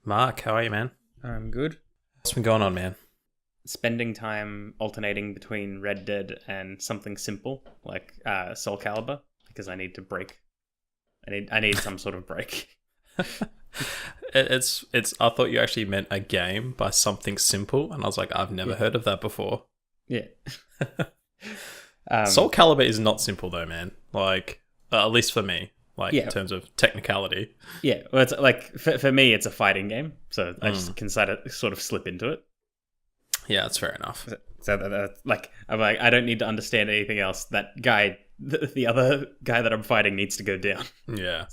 Mark, how are you, man? I'm good. What's been going on, man? Spending time alternating between Red Dead and something simple like Soul Calibur because I need to break. I need some sort of break. It's. I thought you actually meant a game by something simple, and I was like, I've never heard of that before. Yeah. Soul Calibur is not simple though, man. Like, at least for me, in Yeah. terms of technicality. Yeah, well, it's like for me, it's a fighting game, so I just can sort of slip into it. Yeah, that's fair enough. So I'm like, I don't need to understand anything else. That guy, the other guy that I'm fighting, needs to go down. Yeah.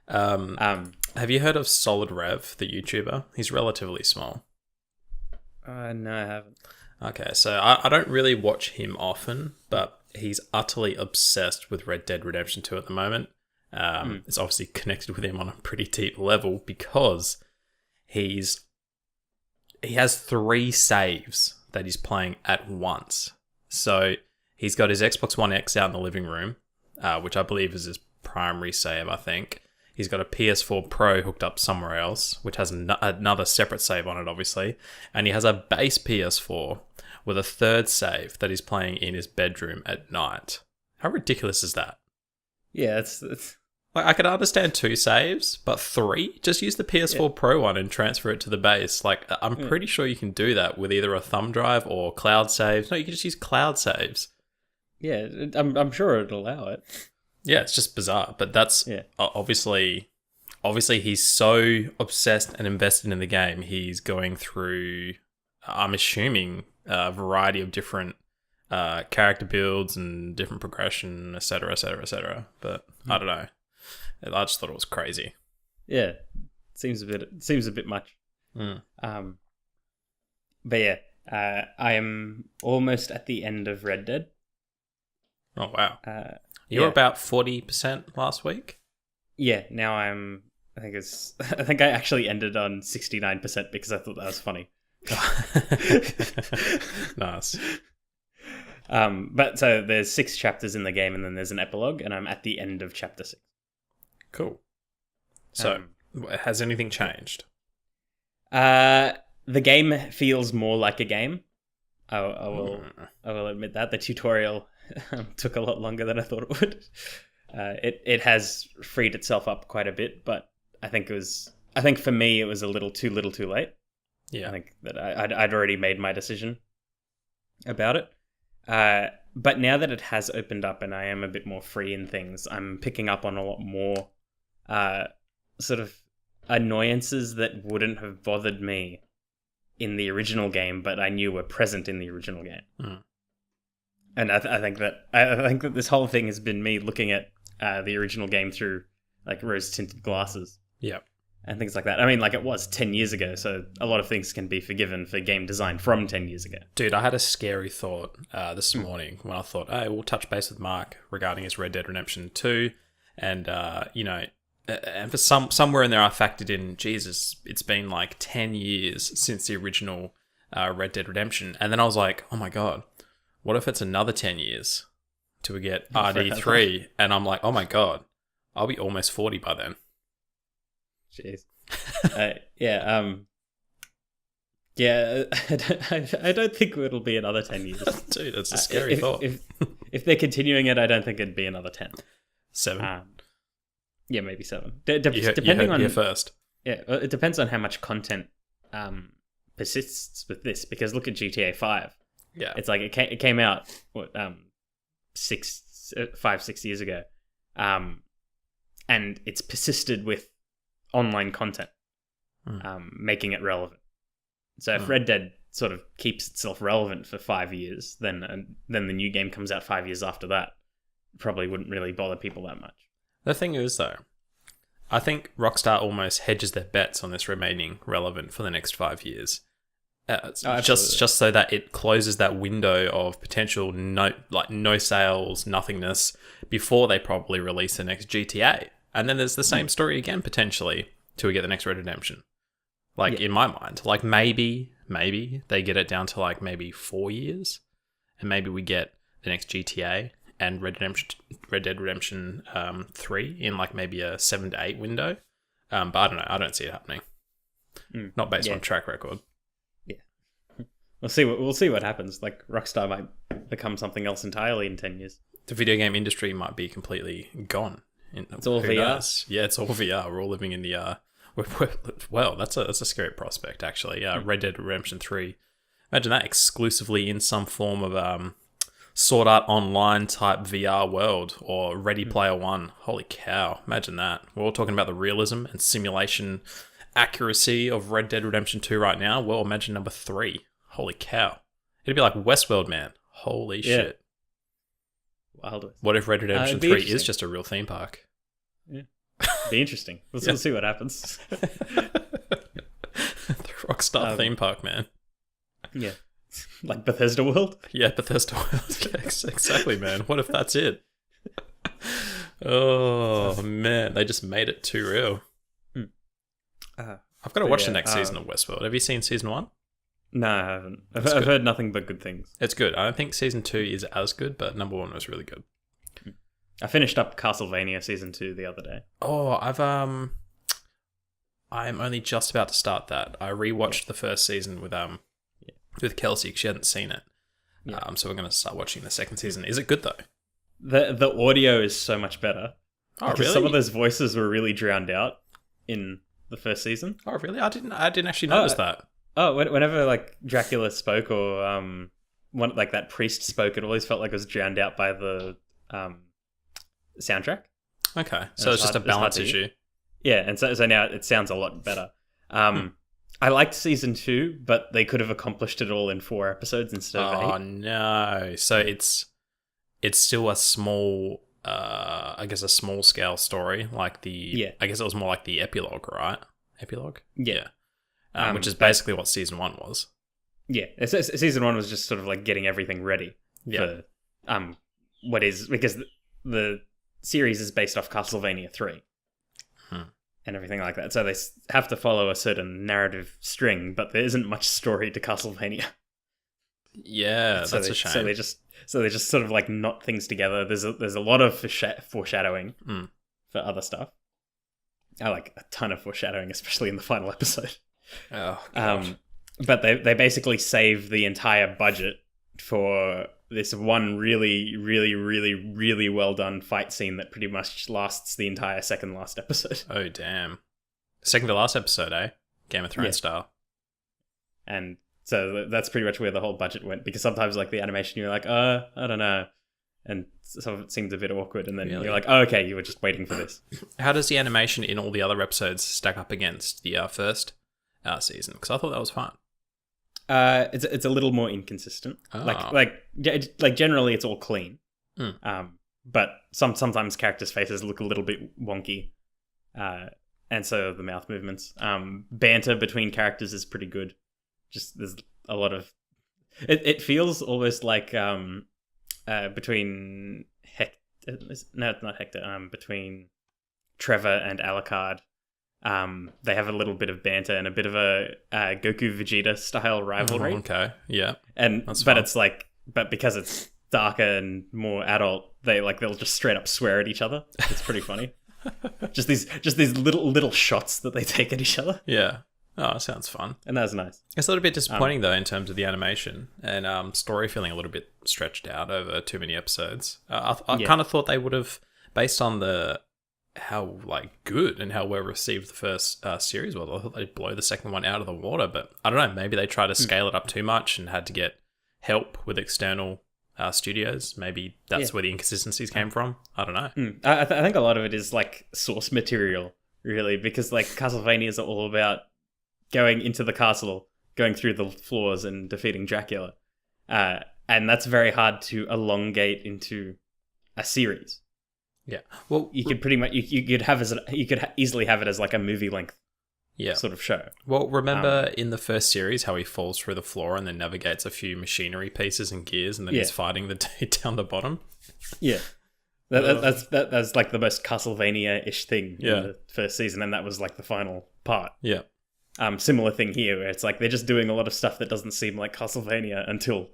Have you heard of Solid Rev, the YouTuber? He's relatively small. No, I haven't. Okay, so I don't really watch him often, but he's utterly obsessed with Red Dead Redemption 2 at the moment. It's obviously connected with him on a pretty deep level because he has 3 saves that he's playing at once. So he's got his Xbox One X out in the living room, which I believe is his primary save, I think. He's got a PS4 Pro hooked up somewhere else, which has another separate save on it, obviously. And he has a base PS4 with a third save that he's playing in his bedroom at night. How ridiculous is that? Yeah, it's Like, I could understand 2 saves, but 3? Just use the PS4 Pro one and transfer it to the base. Like, I'm pretty sure you can do that with either a thumb drive or cloud saves. No, you can just use cloud saves. Yeah, I'm sure it'll allow it. Yeah, it's just bizarre. But that's obviously he's so obsessed and invested in the game. He's going through, I'm assuming, a variety of different character builds and different progression, etc., etc., etc. But I don't know. I just thought it was crazy. Yeah, seems a bit much. But yeah, I am almost at the end of Red Dead. Oh wow! You were about 40% last week. Yeah, now I think I actually ended on 69% because I thought that was funny. Nice. But so there's 6 chapters in the game, and then there's an epilogue, and I'm at the end of chapter 6. Cool. So, has anything changed? The game feels more like a game. I will admit that the tutorial took a lot longer than I thought it would. It has freed itself up quite a bit, but I think for me it was a little too late. Yeah, I think that I'd already made my decision about it. But now that it has opened up and I am a bit more free in things, I'm picking up on a lot more sort of annoyances that wouldn't have bothered me in the original game, but I knew were present in the original game. And I think that this whole thing has been me looking at the original game through like rose-tinted glasses. Yeah. And things like that. I mean, like, it was 10 years ago, so a lot of things can be forgiven for game design from 10 years ago. Dude, I had a scary thought this morning when I thought, hey, we'll touch base with Mark regarding his Red Dead Redemption 2. And, and for somewhere in there I factored in, Jesus, it's been like 10 years since the original Red Dead Redemption. And then I was like, oh my God, what if it's another 10 years till we get RD3? And I'm like, oh my God, I'll be almost 40 by then. Jeez. I don't think it'll be another 10 years. Dude, that's a scary thought. If they're continuing it, I don't think it'd be another 10. 7? Yeah, maybe 7. Depending on... here first. Yeah, it depends on how much content persists with this, because look at GTA 5. Yeah. It's like it came out, 5-6 years ago. And it's persisted with online content, making it relevant. So if Red Dead sort of keeps itself relevant for 5 years, then the new game comes out 5 years after that, it probably wouldn't really bother people that much. The thing is, though, I think Rockstar almost hedges their bets on this remaining relevant for the next 5 years. Just so that it closes that window of potential no sales, nothingness, before they probably release the next GTA. And then there's the same story again, potentially, till we get the next Red Redemption. In my mind. Like, maybe they get it down to, like, maybe 4 years. And maybe we get the next GTA and Red Dead Redemption 3 in, like, maybe a 7 to 8 window. But I don't know. I don't see it happening. not based on track record. Yeah, we'll see what happens. Like Rockstar might become something else entirely in 10 years. The video game industry might be completely gone. It's all VR. Knows? Yeah, it's all VR. We're all living in the well, that's a scary prospect actually. Red Dead Redemption 3. Imagine that exclusively in some form of Sword Art Online type VR world, or Ready Player One. Holy cow! Imagine that. We're all talking about the realism and simulation accuracy of Red Dead Redemption 2 right now. Well, imagine number 3. Holy cow! It'd be like Westworld, man. Holy shit! Wild West. What if Red Dead Redemption 3 is just a real theme park? Yeah, be interesting. We'll see what happens. The Rockstar theme park, man. Yeah. Like Bethesda World? Yeah, Bethesda World. Yeah, exactly, man. What if that's it? Oh, man. They just made it too real. I've got to watch the next season of Westworld. Have you seen season 1? No, I haven't. I've heard nothing but good things. It's good. I don't think season 2 is as good, but number 1 was really good. I finished up Castlevania season 2 the other day. Oh, I'm only just about to start that. I rewatched the first season with Kelsey because she hadn't seen it. Yeah. So we're going to start watching the second season. Is it good though? The audio is so much better. Oh, really? Some of those voices were really drowned out in the first season. Oh, really? I didn't actually notice that. Oh, whenever like Dracula spoke or like that priest spoke, it always felt like it was drowned out by the soundtrack. Okay, so it's just a balance issue. Yeah, and so now it sounds a lot better. I liked season 2, but they could have accomplished it all in 4 episodes instead of 8. Oh no! So it's still a small, I guess a small scale story, like I guess it was more like the epilogue, right? Epilogue. Yeah. Which is basically what season 1 was. Yeah, season 1 was just sort of like getting everything ready for because the series is based off Castlevania 3 and everything like that. So they have to follow a certain narrative string, but there isn't much story to Castlevania. Yeah, that's a shame. So they just sort of like knot things together. There's a lot of foreshadowing for other stuff. I like a ton of foreshadowing, especially in the final episode. Oh, God. But they basically save the entire budget for this one really, really, really, really well done fight scene that pretty much lasts the entire second last episode. Oh, damn. Second to last episode, eh? Game of Thrones style. And so that's pretty much where the whole budget went, because sometimes like the animation, you're like, I don't know. And some of it seems a bit awkward, and then you're like, oh, okay, you were just waiting for this. How does the animation in all the other episodes stack up against the first season? Because I thought that was fun. It's a little more inconsistent. Oh. Like generally it's all clean. But sometimes characters' faces look a little bit wonky. And so the mouth movements. Banter between characters is pretty good. Just there's a lot of it feels almost like between Hector, no, it's not Hector, between Trevor and Alucard. They have a little bit of banter and a bit of a Goku Vegeta style rivalry. Oh, okay, yeah, but because it's darker and more adult, they'll just straight up swear at each other. It's pretty funny. just these little shots that they take at each other. Yeah. Oh, sounds fun. And that's nice. It's a little bit disappointing though in terms of the animation and story, feeling a little bit stretched out over too many episodes. I kind of thought they would have, based on how good and how well received the first series was. I thought they'd blow the second one out of the water, but I don't know. Maybe they tried to scale it up too much and had to get help with external studios. Maybe that's where the inconsistencies came from. I don't know. I think a lot of it is like source material, really, because like Castlevanias are all about going into the castle, going through the floors and defeating Dracula. And that's very hard to elongate into a series. Yeah. Well, you could pretty much you could easily have it as like a movie length sort of show. Well, remember in the first series how he falls through the floor and then navigates a few machinery pieces and gears and then he's fighting the dude down the bottom? Yeah. That's like the most Castlevania-ish thing in the first season, and that was like the final part. Yeah. Similar thing here, where it's like they're just doing a lot of stuff that doesn't seem like Castlevania until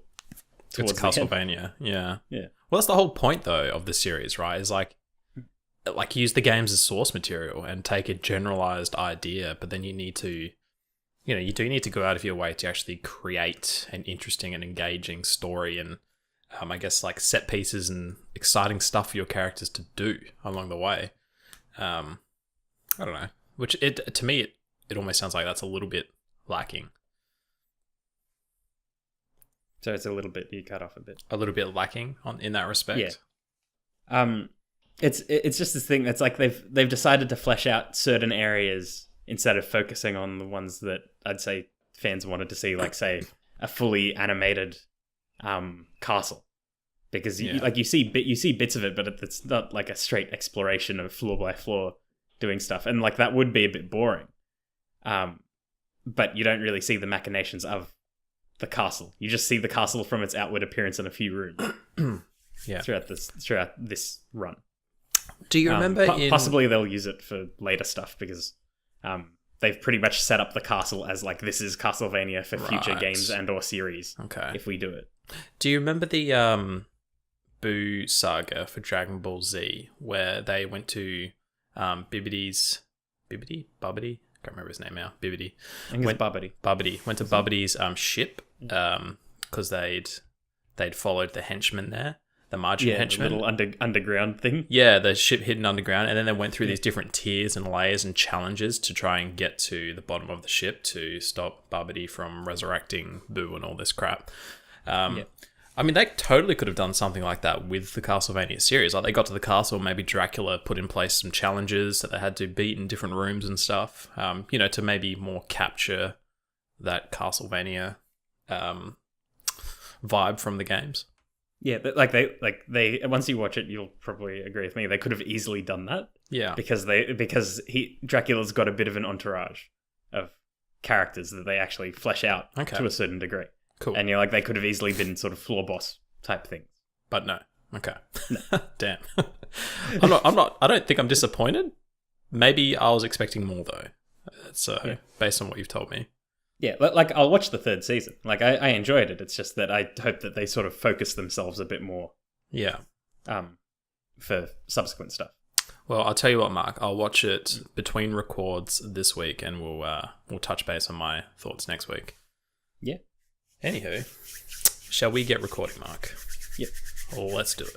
it's Castlevania. Yeah. Yeah. Well, that's the whole point though of the series, right? Is like use the games as source material and take a generalized idea, but then you need to you do need to go out of your way to actually create an interesting and engaging story and I guess like set pieces and exciting stuff for your characters to do along the way. I don't know. Which to me it almost sounds like that's a little bit lacking. So it's a little bit, you cut off a bit. A little bit lacking in that respect. Yeah. It's just this thing that's like they've decided to flesh out certain areas instead of focusing on the ones that I'd say fans wanted to see, like say a fully animated castle, because you see bits of it, but it's not like a straight exploration of floor by floor doing stuff, and like that would be a bit boring. But you don't really see the machinations of the castle. You just see the castle from its outward appearance in a few rooms. Throughout this run. Do you remember possibly they'll use it for later stuff because they've pretty much set up the castle as like this is Castlevania for future games and or series. Okay. If we do it. Do you remember the Boo saga for Dragon Ball Z where they went to Bibbidi's Bubbity? I can't remember his name now. Bibbidi. I think it's Bubbity. Bubbity. Went to Bubbity's ship because they'd followed the henchman there. The Margin henchman. The little underground thing. Yeah, the ship hidden underground. And then they went through these different tiers and layers and challenges to try and get to the bottom of the ship to stop Bubbity from resurrecting Boo and all this crap. I mean, they totally could have done something like that with the Castlevania series. Like, they got to the castle, maybe Dracula put in place some challenges that they had to beat in different rooms and stuff, to maybe more capture that Castlevania vibe from the games. Yeah, they once you watch it, you'll probably agree with me. They could have easily done that. Yeah, because Dracula's got a bit of an entourage of characters that they actually flesh out to a certain degree. Cool. And they could have easily been sort of floor boss type things. But no. Okay. No. Damn. I don't think I'm disappointed. Maybe I was expecting more though. So based on what you've told me. Yeah, like I'll watch the third season. Like I enjoyed it. It's just that I hope that they sort of focus themselves a bit more. Yeah. For subsequent stuff. Well, I'll tell you what, Mark. I'll watch it between records this week, and we'll touch base on my thoughts next week. Yeah. Anywho, shall we get recording, Mark? Yep. Let's do it.